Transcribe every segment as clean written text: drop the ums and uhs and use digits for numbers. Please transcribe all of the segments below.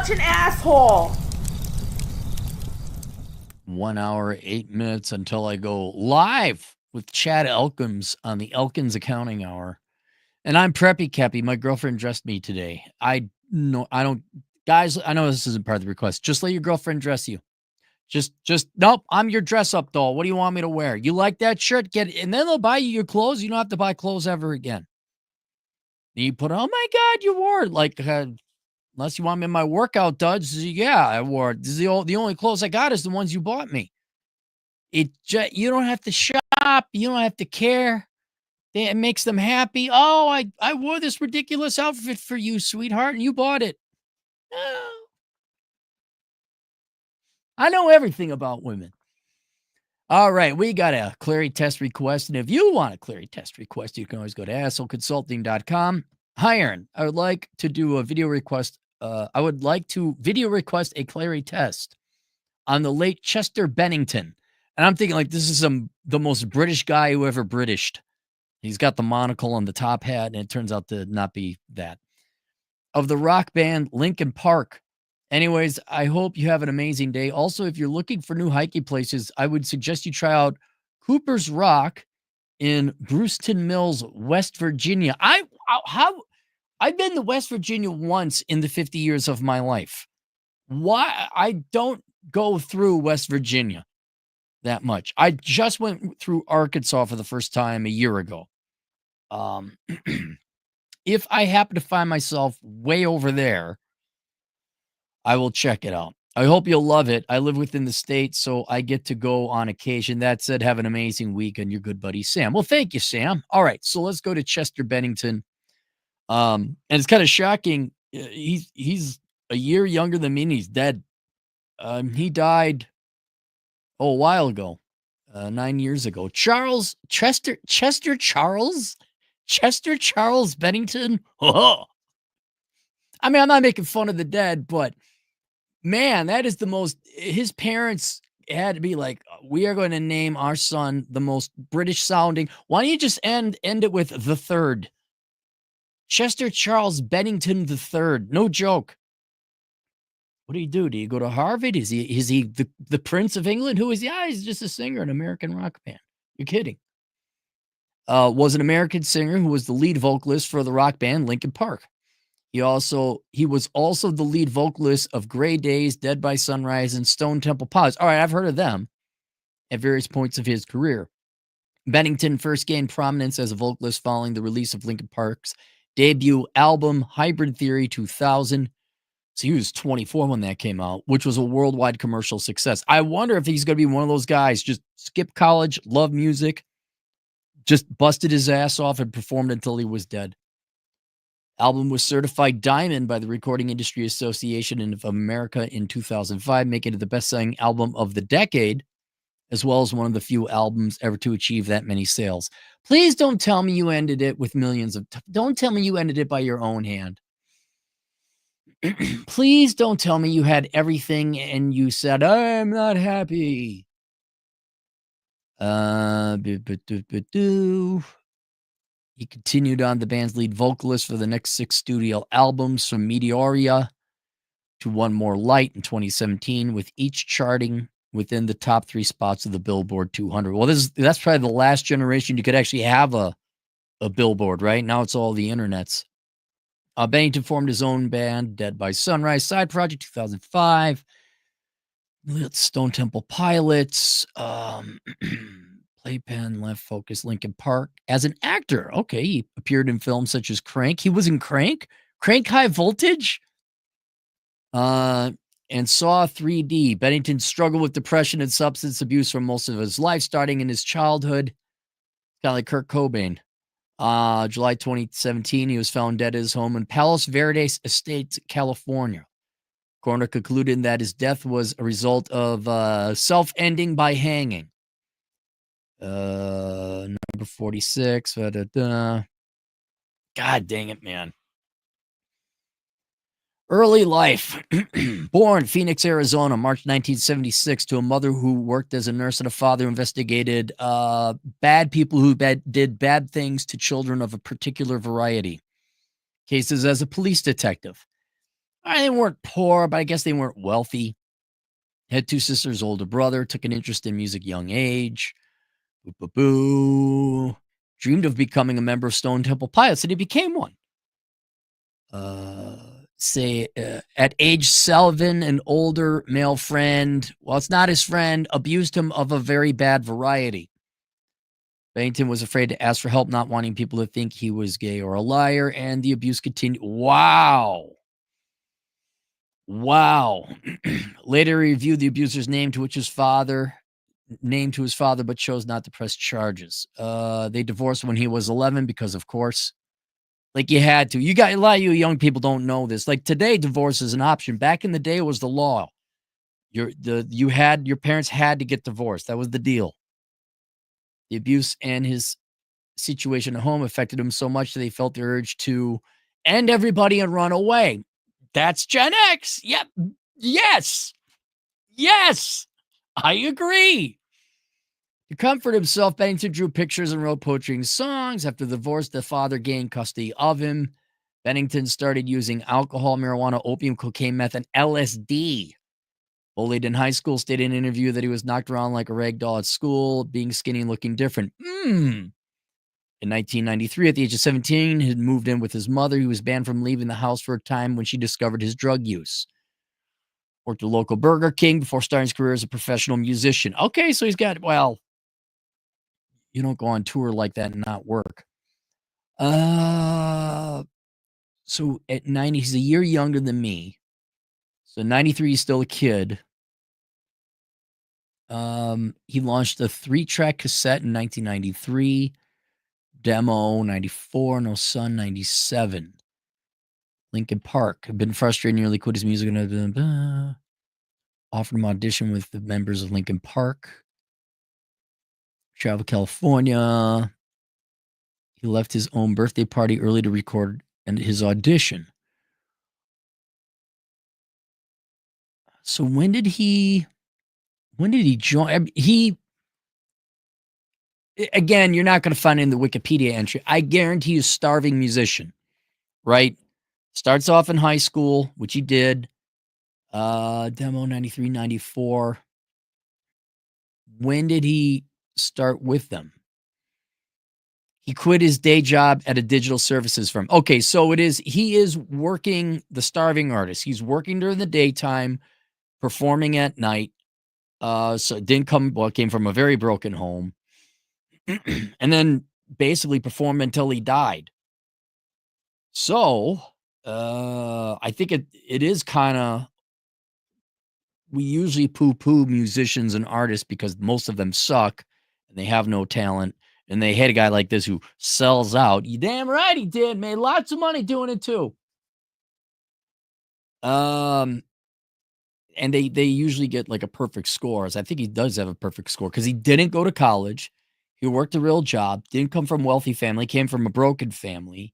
such an asshole. 1 hour, 8 minutes until I go live with Chad Elkins on the Elkins Accounting Hour. And I'm Preppy Keppy. My girlfriend dressed me today. I don't, guys, I know this isn't part of the request. Just let your girlfriend dress you. Nope, I'm your dress up doll. What do you want me to wear? You like that shirt? Get it. And then they'll buy you your clothes. You don't have to buy clothes ever again. And you put, oh my God, you wore it. Like, unless you want me in my workout duds. Yeah, I wore it. This is the only clothes I got is the ones you bought me. You don't have to shop. You don't have to care. It makes them happy. Oh, I wore this ridiculous outfit for you, sweetheart, and you bought it. Oh. I know everything about women. All right, we got a Clarey test request, and if you want a Clarey test request, you can always go to assholeconsulting.com. Hi, Aaron. I would like to do a video request. I would like to video request a Clarey test on the late Chester Bennington. And I'm thinking, like, this is the most British guy who ever Britished. He's got the monocle on the top hat, and it turns out to not be that. Of the rock band Linkin Park. Anyways, I hope you have an amazing day. Also, if you're looking for new hiking places, I would suggest you try out Cooper's Rock in Brewston Mills, West Virginia. I've been to West Virginia once in the 50 years of my life. Why? I don't go through West Virginia that much. I just went through Arkansas for the first time a year ago. If I happen to find myself way over there, I will check it out. I hope you'll love it. I live within the state, so I get to go on occasion. That said, have an amazing week, and your good buddy Sam. Well, thank you, Sam. All right, so let's go to Chester Bennington. And it's kind of shocking. He's a year younger than me, and he's dead. He died a while ago, 9 years ago. Chester Charles Bennington. Oh. I mean, I'm not making fun of the dead, but man, that is the most, his parents had to be like, we are going to name our son the most British sounding. Why don't you just end it with the third? Chester Charles Bennington the third. No joke. What do you do? Do you go to Harvard? Is he the Prince of England? Who is he? Yeah, he's just a singer in an American rock band. You're kidding. Was an American singer who was the lead vocalist for the rock band Linkin Park. He was also the lead vocalist of Grey Days, Dead by Sunrise, and Stone Temple Pilots. All right, I've heard of them at various points of his career. Bennington first gained prominence as a vocalist following the release of Linkin Park's debut album, Hybrid Theory 2000. So he was 24 when that came out, which was a worldwide commercial success. I wonder if he's going to be one of those guys, just skipped college, loved music, just busted his ass off and performed until he was dead. Album was certified diamond by the Recording Industry Association of America in 2005, making it the best-selling album of the decade, as well as one of the few albums ever to achieve that many sales. Please don't tell me you ended it with millions of... Don't tell me you ended it by your own hand. Please don't tell me you had everything and you said, I'm not happy. He continued on the band's lead vocalist for the next 6 studio albums, from Meteoria to One More Light in 2017, with each charting within the top 3 spots of the Billboard 200. Well, that's probably the last generation you could actually have a Billboard, right? Now it's all the internets. Bennington formed his own band, Dead by Sunrise, side project 2005. Stone Temple Pilots, Playpen, Left Focus, Linkin Park. As an actor, okay, he appeared in films such as Crank. He was in Crank High Voltage, and Saw 3D. Bennington struggled with depression and substance abuse for most of his life, starting in his childhood. Kind of like Kurt Cobain. July 2017, he was found dead at his home in Palos Verdes Estates, California. Coroner concluded that his death was a result of self-ending by hanging. Number 46. God dang it, man. Early life. Born Phoenix, Arizona, March 1976, to a mother who worked as a nurse and a father who investigated bad people who did bad things to children of a particular variety. Cases as a police detective. They weren't poor, but I guess they weren't wealthy. Had two sisters, older brother, took an interest in music young age. Boo, boo, boo. Dreamed of becoming a member of Stone Temple Pilots, and he became one. At age 7, an older male friend, well, it's not his friend, abused him of a very bad variety. Bennington was afraid to ask for help, not wanting people to think he was gay or a liar, and the abuse continued. Wow. Wow. Later, he reviewed the abuser's name to his father, but chose not to press charges. They divorced when he was 11 because, of course, like you had to. A lot of you young people don't know this. Like today, divorce is an option. Back in the day, it was the law. Your parents had to get divorced. That was the deal. The abuse and his situation at home affected him so much that they felt the urge to end everybody and run away. That's Gen X. Yep. Yes. Yes. I agree. To comfort himself, Bennington drew pictures and wrote poetry and songs. After the divorce, the father gained custody of him. Bennington started using alcohol, marijuana, opium, cocaine, meth, and LSD. Bullied in high school, stated in an interview that he was knocked around like a rag doll at school, being skinny and looking different. In 1993, at the age of 17, he had moved in with his mother. He was banned from leaving the house for a time when she discovered his drug use. Worked at a local Burger King before starting his career as a professional musician. Okay, so he's got, well, you don't go on tour like that and not work. So at 90, he's a year younger than me. So 93, he's still a kid. He launched a 3-track cassette in 1993. Demo 94, No Sun 97. Linkin Park. Had been frustrated, nearly quit his music. Offered him audition with the members of Linkin Park. Traveled to California. He left his own birthday party early to record his audition. So when did he join? Again, you're not going to find in the Wikipedia entry. I guarantee you, starving musician, right? Starts off in high school, which he did. Demo 93, 94. When did he start with them? He quit his day job at a digital services firm. Okay, so he is working the starving artist. He's working during the daytime, performing at night. So it came from a very broken home. And then basically performed until he died. So, I think it is kind of, we usually poo-poo musicians and artists because most of them suck and they have no talent. And they had a guy like this who sells out. You damn right he did. Made lots of money doing it too. And they usually get like a perfect score. I think he does have a perfect score because he didn't go to college. He worked a real job. Didn't come from a wealthy family. Came from a broken family.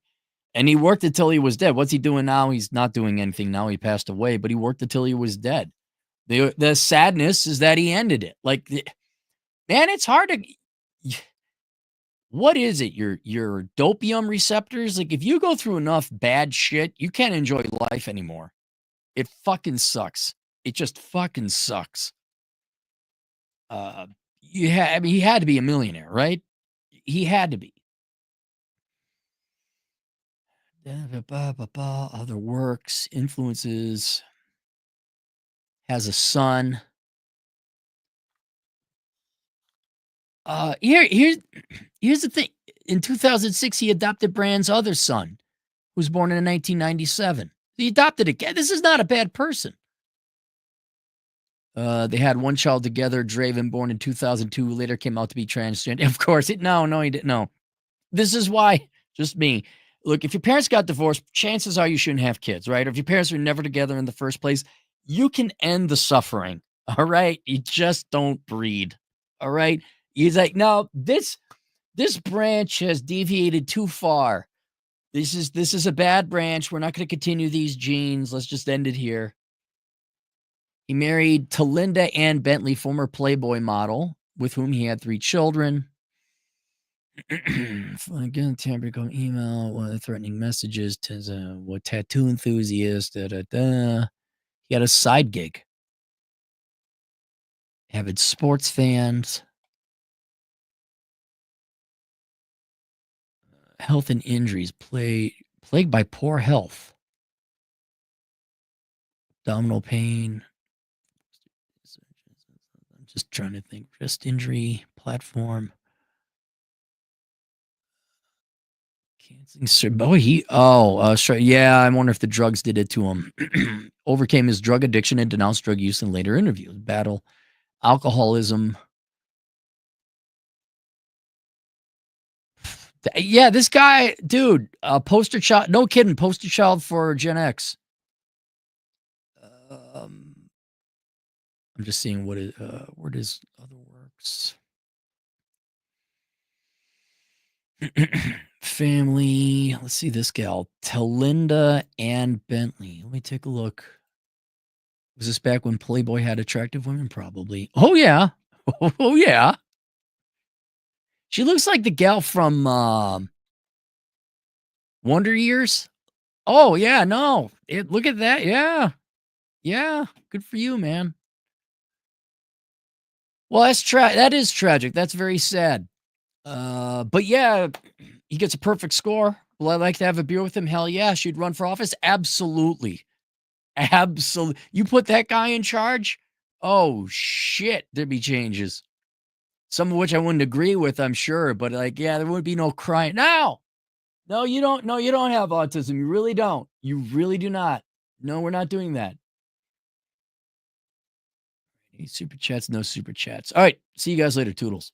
And he worked until he was dead. What's he doing now? He's not doing anything now. He passed away, but he worked until he was dead. The sadness is that he ended it. Like, man, it's hard to. What is it? Your dopium receptors? Like, if you go through enough bad shit, you can't enjoy life anymore. It fucking sucks. It just fucking sucks. He had to be a millionaire, right? He had to be. Other works, influences, has a son. Here's the thing. In 2006, he adopted Brand's other son, who was born in 1997. He adopted again. This is not a bad person. They had one child together, Draven, born in 2002, later came out to be transgender. Of course, he didn't. No. This is why, just me. Look, if your parents got divorced, chances are you shouldn't have kids, right? Or if your parents were never together in the first place, you can end the suffering, all right? You just don't breed, all right? He's like, no, this branch has deviated too far. This is a bad branch. We're not going to continue these genes. Let's just end it here. He married Talinda Ann Bentley, former Playboy model, with whom he had 3 children. Again, tamper email, threatening messages to what tattoo enthusiast. Da, da, da. He had a side gig. Avid sports fans, health and injuries, plagued by poor health, abdominal pain. I'm just trying to think. Wrist injury, platform. Yeah, I wonder if the drugs did it to him. Overcame his drug addiction and denounced drug use in later interviews. Battle alcoholism. Yeah, this guy, dude, poster child. No kidding, poster child for Gen X. Um, I'm just seeing where his other works. Family. Let's see this gal, Talinda Ann Bentley. Let me take a look. Was this back when Playboy had attractive women? Probably. Oh yeah. Oh yeah. She looks like the gal from Wonder Years. Oh yeah, no. Look at that. Yeah. Yeah. Good for you, man. Well, that is tragic. That's very sad. But yeah, he gets a perfect score. Will I like to have a beer with him? Hell yeah. She'd run for office? Absolutely. Absolutely. You put that guy in charge? Oh shit, there'd be changes. Some of which I wouldn't agree with, I'm sure, but like, yeah, there would be no crying. No, no, you don't. No, you don't have autism. You really don't. You really do not. No, we're not doing that. Any super chats? No super chats. All right. See you guys later. Toodles.